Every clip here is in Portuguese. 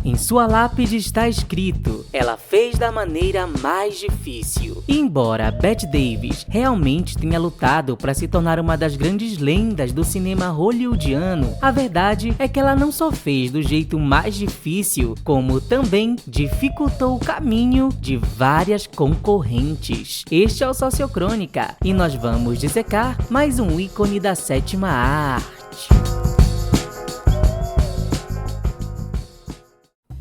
Em sua lápide está escrito: ela fez da maneira mais difícil. E embora Bette Davis realmente tenha lutado para se tornar uma das grandes lendas do cinema hollywoodiano, a verdade é que ela não só fez do jeito mais difícil, como também dificultou o caminho de várias concorrentes. Este é o Sociocrônica e nós vamos dissecar mais um ícone da sétima arte.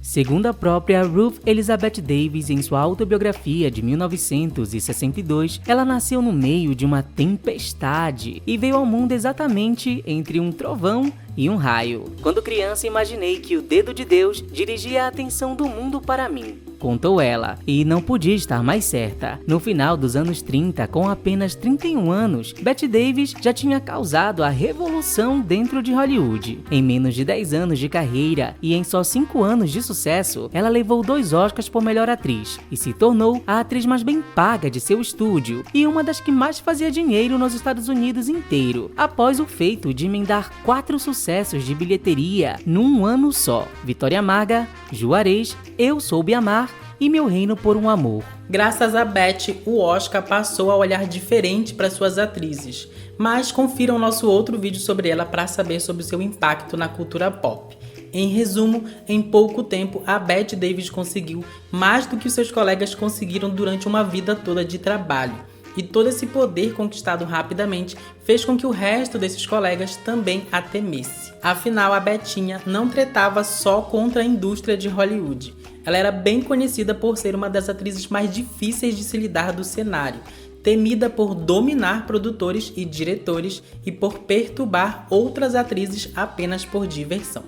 Segundo a própria Ruth Elizabeth Davis, em sua autobiografia de 1962, ela nasceu no meio de uma tempestade e veio ao mundo exatamente entre um trovão e um raio. Quando criança, imaginei que o dedo de Deus dirigia a atenção do mundo para mim, contou ela, e não podia estar mais certa. No final dos anos 30, com apenas 31 anos, Bette Davis já tinha causado a revolução dentro de Hollywood. Em menos de 10 anos de carreira e em só 5 anos de sucesso, ela levou 2 Oscars por melhor atriz e se tornou a atriz mais bem paga de seu estúdio e uma das que mais fazia dinheiro nos Estados Unidos inteiro, após o feito de emendar 4 sucessos de bilheteria num ano só: Vitória Amarga, Juarez, Eu Soube Amar e Meu Reino por um Amor. Graças a Bette, o Oscar passou a olhar diferente para suas atrizes, mas confiram nosso outro vídeo sobre ela para saber sobre o seu impacto na cultura pop. Em resumo, em pouco tempo, a Bette Davis conseguiu mais do que seus colegas conseguiram durante uma vida toda de trabalho. E todo esse poder conquistado rapidamente fez com que o resto desses colegas também a temesse. Afinal, a Betinha não tretava só contra a indústria de Hollywood. Ela era bem conhecida por ser uma das atrizes mais difíceis de se lidar do cenário, temida por dominar produtores e diretores e por perturbar outras atrizes apenas por diversão.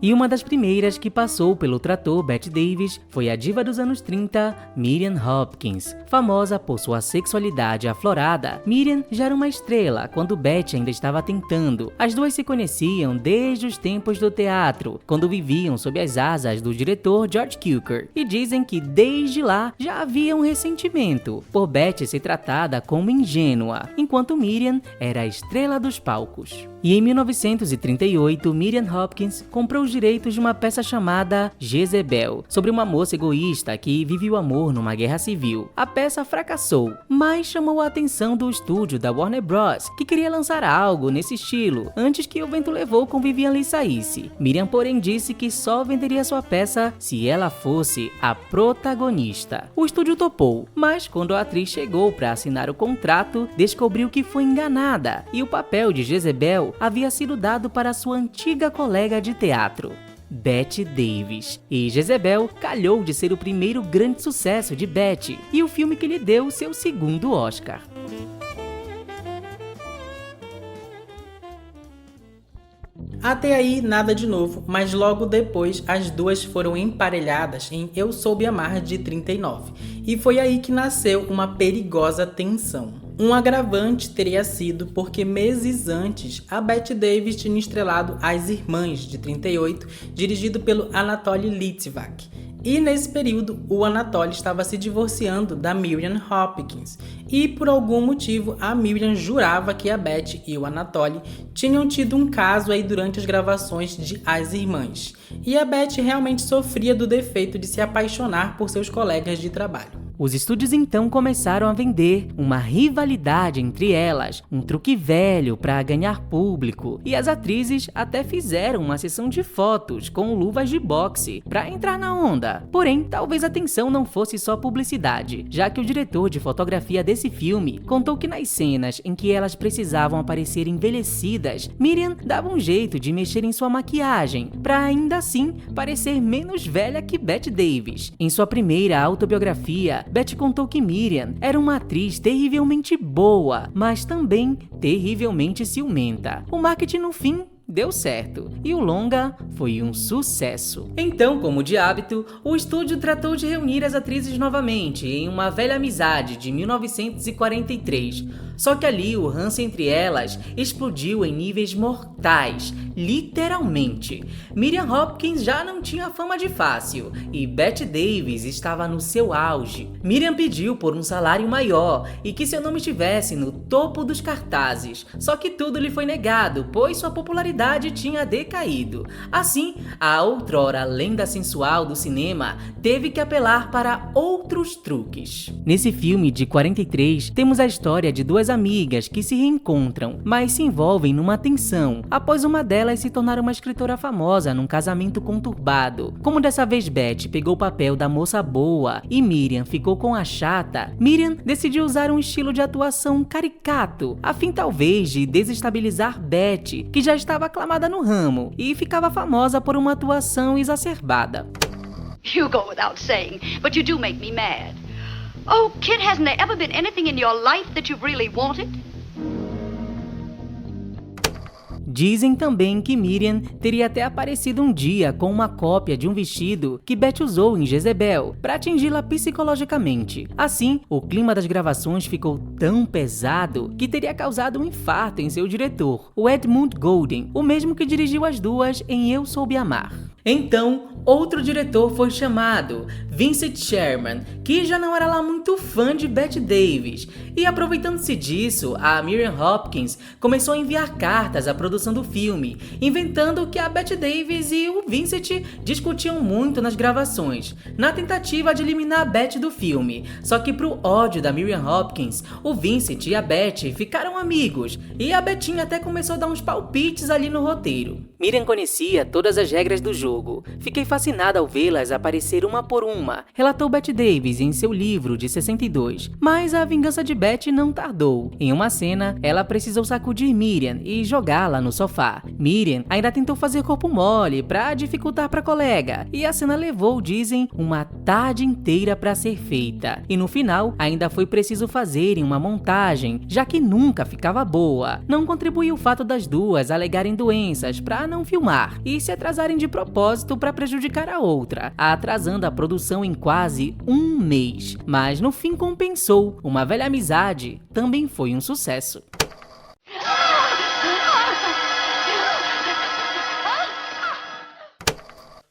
E uma das primeiras que passou pelo trator Bette Davis foi a diva dos anos 30, Miriam Hopkins. Famosa por sua sexualidade aflorada, Miriam já era uma estrela quando Bette ainda estava tentando. As duas se conheciam desde os tempos do teatro, quando viviam sob as asas do diretor George Cukor, e dizem que desde lá já havia um ressentimento por Bette ser tratada como ingênua, enquanto Miriam era a estrela dos palcos. E em 1938, Miriam Hopkins comprou os direitos de uma peça chamada Jezebel, sobre uma moça egoísta que vive o amor numa guerra civil. A peça fracassou, mas chamou a atenção do estúdio da Warner Bros., que queria lançar algo nesse estilo, antes que O Vento Levou com Vivian Leigh saísse. Miriam, porém, disse que só venderia sua peça se ela fosse a protagonista. O estúdio topou, mas quando a atriz chegou para assinar o contrato, descobriu que foi enganada, e o papel de Jezebel havia sido dado para sua antiga colega de teatro, Bette Davis. E Jezebel calhou de ser o primeiro grande sucesso de Bette e o filme que lhe deu seu segundo Oscar. Até aí, nada de novo, mas logo depois as duas foram emparelhadas em Eu Soube Amar, de 39. E foi aí que nasceu uma perigosa tensão. Um agravante teria sido porque meses antes, a Bette Davis tinha estrelado As Irmãs, de 38, dirigido pelo Anatoly Litvak. E nesse período, o Anatoly estava se divorciando da Miriam Hopkins. E por algum motivo, a Miriam jurava que a Bette e o Anatoly tinham tido um caso aí durante as gravações de As Irmãs. E a Bette realmente sofria do defeito de se apaixonar por seus colegas de trabalho. Os estúdios então começaram a vender uma rivalidade entre elas, um truque velho para ganhar público, e as atrizes até fizeram uma sessão de fotos com luvas de boxe para entrar na onda. Porém, talvez a tensão não fosse só publicidade, já que o diretor de fotografia desse filme contou que nas cenas em que elas precisavam aparecer envelhecidas, Miriam dava um jeito de mexer em sua maquiagem para ainda assim parecer menos velha que Bette Davis. Em sua primeira autobiografia, Bette contou que Miriam era uma atriz terrivelmente boa, mas também terrivelmente ciumenta. O marketing, no fim, deu certo, e o longa foi um sucesso. Então, como de hábito, o estúdio tratou de reunir as atrizes novamente em uma velha amizade de 1943. Só que ali o ranço entre elas explodiu em níveis mortais, literalmente. Miriam Hopkins já não tinha fama de fácil e Bette Davis estava no seu auge. Miriam pediu por um salário maior e que seu nome estivesse no topo dos cartazes, só que tudo lhe foi negado, pois sua popularidade tinha decaído. Assim, a outrora lenda sensual do cinema teve que apelar para outros truques. Nesse filme de 43, temos a história de duas amigas que se reencontram, mas se envolvem numa tensão após uma delas se tornar uma escritora famosa num casamento conturbado. Como dessa vez Bette pegou o papel da moça boa e Miriam ficou com a chata, Miriam decidiu usar um estilo de atuação caricato, a fim talvez de desestabilizar Bette, que já estava aclamada no ramo e ficava famosa por uma atuação exacerbada. You go without saying, but you do make me mad. Oh, kid, hasn't there ever been anything in your life that you've really wanted? Dizem também que Miriam teria até aparecido um dia com uma cópia de um vestido que Bette usou em Jezebel para atingi-la psicologicamente. Assim, o clima das gravações ficou tão pesado que teria causado um infarto em seu diretor, o Edmund Goulding, o mesmo que dirigiu as duas em Eu Soube Amar. Então, outro diretor foi chamado, Vincent Sherman, que já não era lá muito fã de Bette Davis, e aproveitando-se disso, a Miriam Hopkins começou a enviar cartas à produção do filme, inventando que a Bette Davis e o Vincent discutiam muito nas gravações, na tentativa de eliminar a Bette do filme. Só que pro ódio da Miriam Hopkins, o Vincent e a Bette ficaram amigos, e a Bettinha até começou a dar uns palpites ali no roteiro. Miriam conhecia todas as regras do jogo. Fiquei fascinada ao vê-las aparecer uma por uma, relatou Bette Davis em seu livro de 62. Mas a vingança de Bette não tardou. Em uma cena, ela precisou sacudir Miriam e jogá-la no sofá. Miriam ainda tentou fazer corpo mole para dificultar para a colega, e a cena levou, dizem, uma tarde inteira para ser feita. E no final, ainda foi preciso fazerem uma montagem, já que nunca ficava boa. Não contribuiu o fato das duas alegarem doenças para não filmar e se atrasarem de propósito para prejudicar a outra, atrasando a produção em quase um mês. Mas no fim compensou, uma velha amizade também foi um sucesso.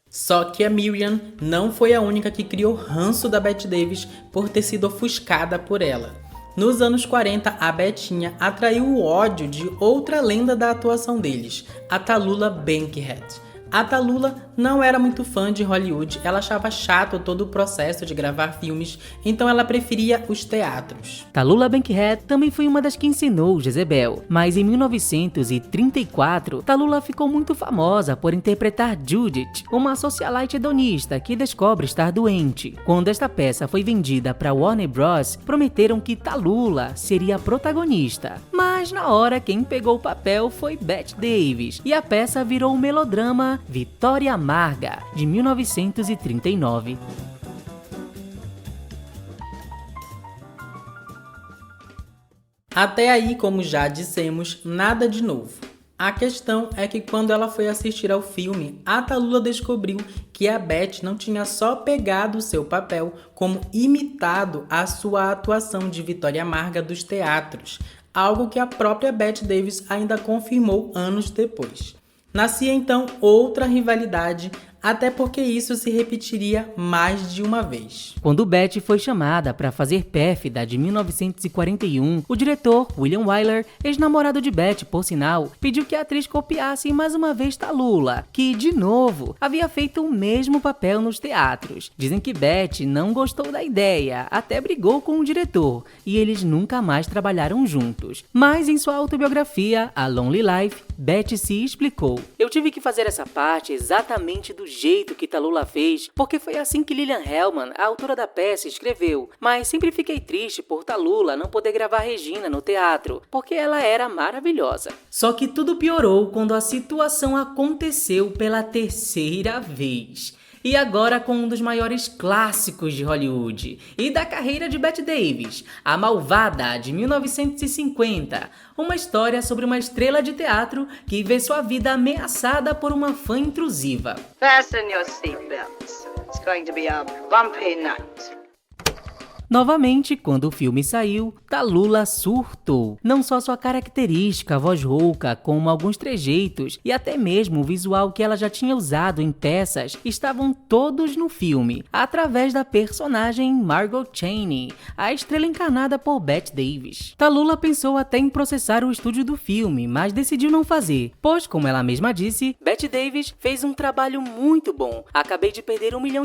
Só que a Miriam não foi a única que criou ranço da Bette Davis por ter sido ofuscada por ela. Nos anos 40, a Bettinha atraiu o ódio de outra lenda da atuação deles, a Tallulah Bankhead. A Tallulah não era muito fã de Hollywood, ela achava chato todo o processo de gravar filmes, então ela preferia os teatros. Tallulah Bankhead também foi uma das que ensinou Jezebel, mas em 1934, Tallulah ficou muito famosa por interpretar Judith, uma socialite hedonista que descobre estar doente. Quando esta peça foi vendida para Warner Bros., prometeram que Tallulah seria a protagonista, mas na hora quem pegou o papel foi Bette Davis, e a peça virou um melodrama Vitória Amarga, de 1939. Até aí, como já dissemos, nada de novo. A questão é que quando ela foi assistir ao filme, a Tallulah descobriu que a Bette não tinha só pegado o seu papel, como imitado a sua atuação de Vitória Amarga dos teatros, algo que a própria Bette Davis ainda confirmou anos depois. Nascia então outra rivalidade, até porque isso se repetiria mais de uma vez. Quando Bette foi chamada para fazer Pérfida de 1941, o diretor William Wyler, ex-namorado de Bette por sinal, pediu que a atriz copiasse mais uma vez Tallulah, que de novo havia feito o mesmo papel nos teatros. Dizem que Bette não gostou da ideia, até brigou com o diretor, e eles nunca mais trabalharam juntos. Mas em sua autobiografia, A Lonely Life, Bette se explicou: "Eu tive que fazer essa parte exatamente do jeito que Tallulah fez, porque foi assim que Lillian Hellman, a autora da peça, escreveu, mas sempre fiquei triste por Tallulah não poder gravar Regina no teatro, porque ela era maravilhosa." Só que tudo piorou quando a situação aconteceu pela terceira vez. E agora com um dos maiores clássicos de Hollywood e da carreira de Bette Davis, A Malvada, de 1950. Uma história sobre uma estrela de teatro que vê sua vida ameaçada por uma fã intrusiva. Fasten your seatbelts. It's going to be a bumpy night. Novamente, quando o filme saiu, Tallulah surtou. Não só sua característica voz rouca, como alguns trejeitos e até mesmo o visual que ela já tinha usado em peças estavam todos no filme, através da personagem Margot Chaney, a estrela encarnada por Bette Davis. Tallulah pensou até em processar o estúdio do filme, mas decidiu não fazer, pois, como ela mesma disse, Bette Davis fez um trabalho muito bom. Acabei de perder $1 milhão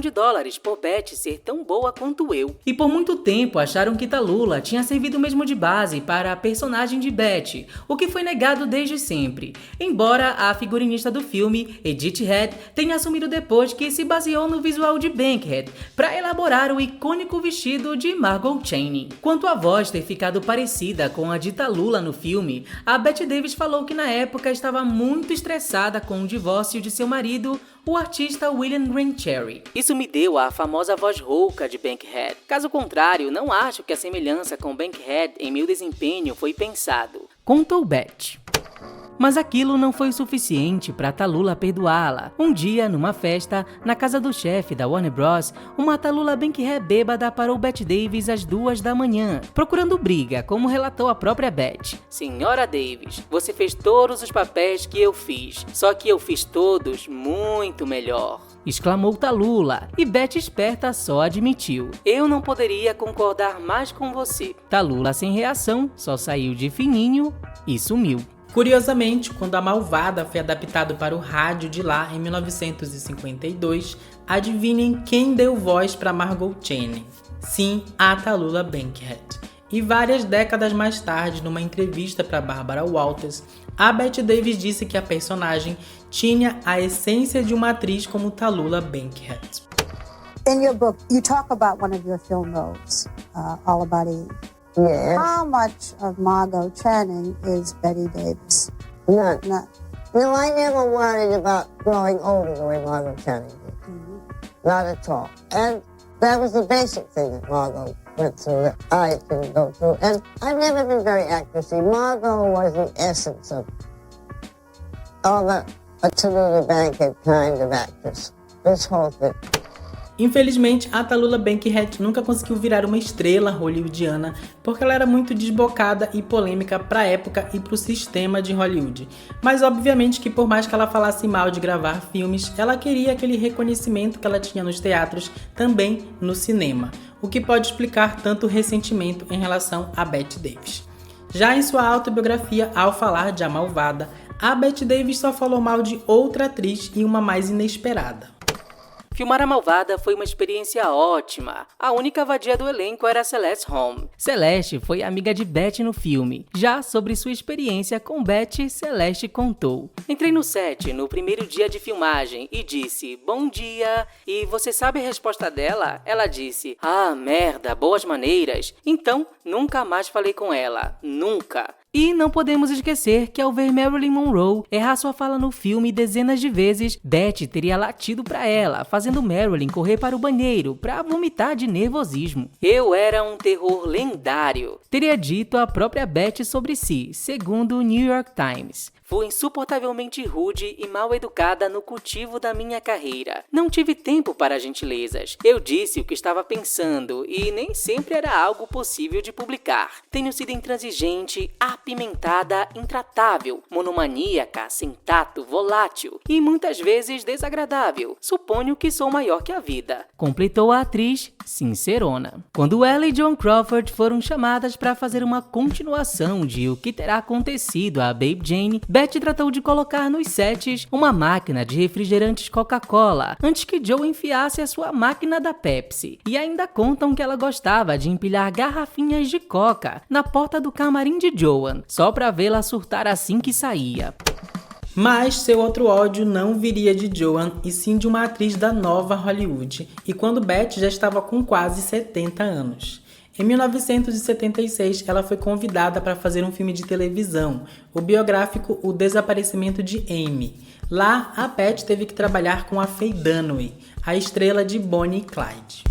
por Bette ser tão boa quanto eu. E por muito tempo acharam que Tallulah tinha servido mesmo de base para a personagem de Bette, o que foi negado desde sempre, embora a figurinista do filme, Edith Head, tenha assumido depois que se baseou no visual de Bankhead para elaborar o icônico vestido de Margot Chaney. Quanto à voz ter ficado parecida com a de Tallulah no filme, a Bette Davis falou que na época estava muito estressada com o divórcio de seu marido, o artista William Green Cherry. Isso me deu a famosa voz rouca de Bankhead. Caso contrário, não acho que a semelhança com Bankhead em meu desempenho foi pensado, contou Bette. Mas aquilo não foi o suficiente para Tallulah perdoá-la. Um dia, numa festa, na casa do chefe da Warner Bros., uma Tallulah Bankhead bêbada parou Bette Davis às 2 da manhã, procurando briga, como relatou a própria Bette. Senhora Davis, você fez todos os papéis que eu fiz, só que eu fiz todos muito melhor, exclamou Tallulah, e Bette esperta só admitiu: eu não poderia concordar mais com você. Tallulah, sem reação, só saiu de fininho e sumiu. Curiosamente, quando A Malvada foi adaptado para o rádio de lá em 1952, adivinhem quem deu voz para Margot Chaney? Sim, a Tallulah Bankhead. E várias décadas mais tarde, numa entrevista para Barbara Walters, a Bette Davis disse que a personagem tinha a essência de uma atriz como Tallulah Bankhead. In your book, you talk about one of your film roles, All About Eve. Yes. How much of Margot Channing is Bette Davis? None. None. No, I never worried about growing older the way Margot Channing did. Mm-hmm. Not at all. And that was the basic thing that Margot went through that I didn't go through. And I've never been very actressy. Margot was the essence of a Tallulah Bankhead kind of actress. This whole thing. Infelizmente, a Tallulah Bankhead nunca conseguiu virar uma estrela hollywoodiana porque ela era muito desbocada e polêmica para a época e para o sistema de Hollywood. Mas obviamente que por mais que ela falasse mal de gravar filmes, ela queria aquele reconhecimento que ela tinha nos teatros também no cinema, o que pode explicar tanto ressentimento em relação a Bette Davis. Já em sua autobiografia, ao falar de A Malvada, a Bette Davis só falou mal de outra atriz e uma mais inesperada. Filmar A Malvada foi uma experiência ótima. A única vadia do elenco era Celeste Holm. Celeste foi amiga de Bette no filme. Já sobre sua experiência com Bette, Celeste contou: entrei no set no primeiro dia de filmagem e disse, bom dia, e você sabe a resposta dela? Ela disse, ah, merda, boas maneiras. Então, nunca mais falei com ela. Nunca. E não podemos esquecer que ao ver Marilyn Monroe errar sua fala no filme dezenas de vezes, Bette teria latido pra ela, fazendo Marilyn correr para o banheiro pra vomitar de nervosismo. Eu era um terror lendário, teria dito a própria Bette sobre si, segundo o New York Times. Fui insuportavelmente rude e mal educada no cultivo da minha carreira. Não tive tempo para gentilezas. Eu disse o que estava pensando e nem sempre era algo possível de publicar. Tenho sido intransigente, apimentada, intratável, monomaníaca, sem tato, volátil e muitas vezes desagradável. Suponho que sou maior que a vida, completou a atriz sincerona. Quando ela e Joan Crawford foram chamadas para fazer uma continuação de O que terá acontecido a Baby Jane, Bette tratou de colocar nos sets uma máquina de refrigerantes Coca-Cola antes que Joe enfiasse a sua máquina da Pepsi. E ainda contam que ela gostava de empilhar garrafinhas de Coca na porta do camarim de Joan, só para vê-la surtar assim que saía. Mas seu outro ódio não viria de Joan, e sim de uma atriz da nova Hollywood, e quando Bette já estava com quase 70 anos. Em 1976, ela foi convidada para fazer um filme de televisão, o biográfico O Desaparecimento de Amy. Lá, a Beth teve que trabalhar com a Faye Dunaway, a estrela de Bonnie e Clyde.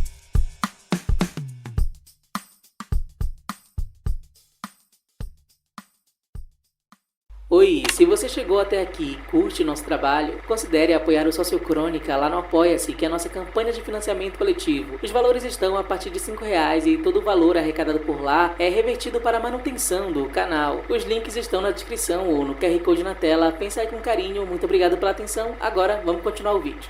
Oi, se você chegou até aqui e curte nosso trabalho, considere apoiar o Sociocrônica lá no Apoia-se, que é a nossa campanha de financiamento coletivo. Os valores estão a partir de R$5 e todo o valor arrecadado por lá é revertido para a manutenção do canal. Os links estão na descrição ou no QR Code na tela. Pensa aí com carinho, muito obrigado pela atenção. Agora vamos continuar o vídeo.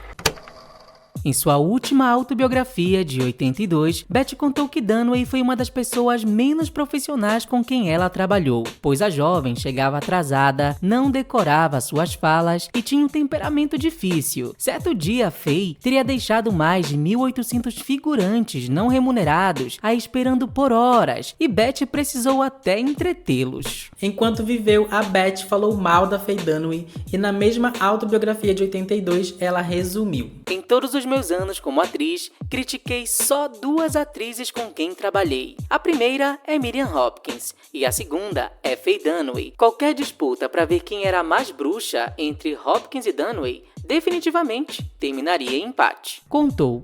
Em sua última autobiografia, de 82, Beth contou que Dunaway foi uma das pessoas menos profissionais com quem ela trabalhou, pois a jovem chegava atrasada, não decorava suas falas e tinha um temperamento difícil. Certo dia, Faye teria deixado mais de 1.800 figurantes não remunerados a esperando por horas, e Beth precisou até entretê-los. Enquanto viveu, a Beth falou mal da Faye Dunaway e na mesma autobiografia de 82, ela resumiu: "Em todos os meus anos como atriz, critiquei só 2 atrizes com quem trabalhei. A primeira é Miriam Hopkins e a segunda é Faye Dunaway. Qualquer disputa para ver quem era a mais bruxa entre Hopkins e Dunaway definitivamente terminaria em empate", contou.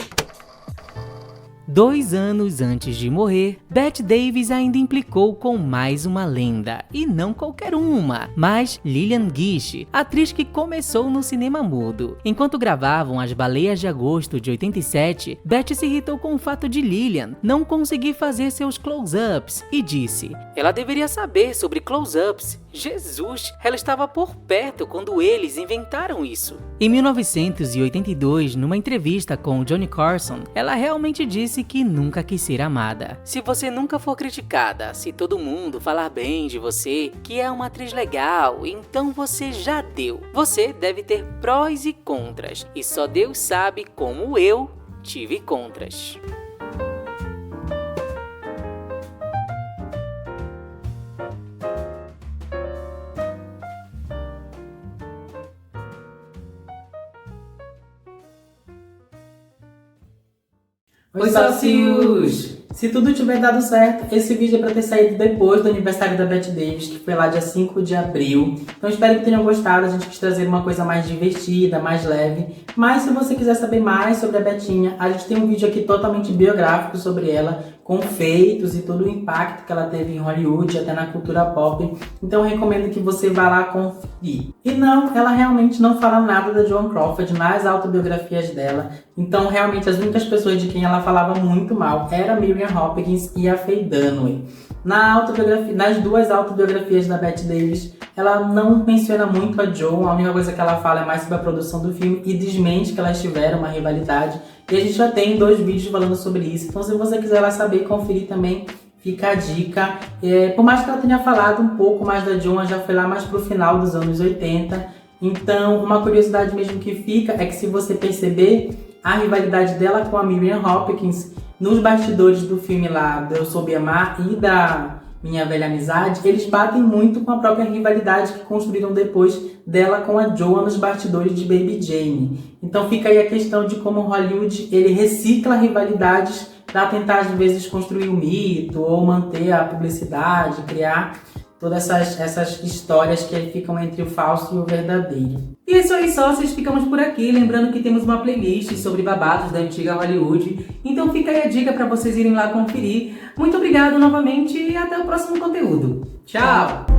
2 anos antes de morrer, Bette Davis ainda implicou com mais uma lenda, e não qualquer uma, mas Lillian Gish, atriz que começou no cinema mudo. Enquanto gravavam As Baleias de Agosto de 87, Bette se irritou com o fato de Lillian não conseguir fazer seus close-ups e disse: "Ela deveria saber sobre close-ups. Jesus, ela estava por perto quando eles inventaram isso." Em 1982, numa entrevista com Johnny Carson, ela realmente disse que nunca quis ser amada. "Se você nunca for criticada, se todo mundo falar bem de você, que é uma atriz legal, então você já deu. Você deve ter prós e contras, e só Deus sabe como eu tive contras." Oi, sócios! Se tudo tiver dado certo, esse vídeo é para ter saído depois do aniversário da Bette Davis, que foi lá dia 5 de abril. Então espero que tenham gostado, a gente quis trazer uma coisa mais divertida, mais leve. Mas se você quiser saber mais sobre a Betinha, a gente tem um vídeo aqui totalmente biográfico sobre ela, com feitos e todo o impacto que ela teve em Hollywood, até na cultura pop. Então eu recomendo que você vá lá conferir. E não, ela realmente não fala nada da Joan Crawford nas autobiografias dela. Então realmente as únicas pessoas de quem ela falava muito mal era a Miriam Hopkins e a Faye Dunaway. Nas 2 autobiografias da Bette Davis, ela não menciona muito a Joan, a única coisa que ela fala é mais sobre a produção do filme e desmente que elas tiveram uma rivalidade. E a gente já tem 2 vídeos falando sobre isso, então se você quiser lá saber e conferir também, fica a dica. Por mais que ela tenha falado um pouco mais da Joan, já foi lá mais pro final dos anos 80. Então, uma curiosidade mesmo que fica é que se você perceber a rivalidade dela com a Miriam Hopkins, nos bastidores do filme lá do Eu Soube Amar e da Minha Velha Amizade, eles batem muito com a própria rivalidade que construíram depois dela com a Joan nos bastidores de Baby Jane. Então fica aí a questão de como Hollywood ele recicla rivalidades para tentar às vezes construir um mito ou manter a publicidade, criar todas essas histórias que ficam entre o falso e o verdadeiro. E é isso aí, sócios, ficamos por aqui. Lembrando que temos uma playlist sobre babados da antiga Hollywood. Então fica aí a dica para vocês irem lá conferir. Muito obrigado novamente e até o próximo conteúdo. Tchau!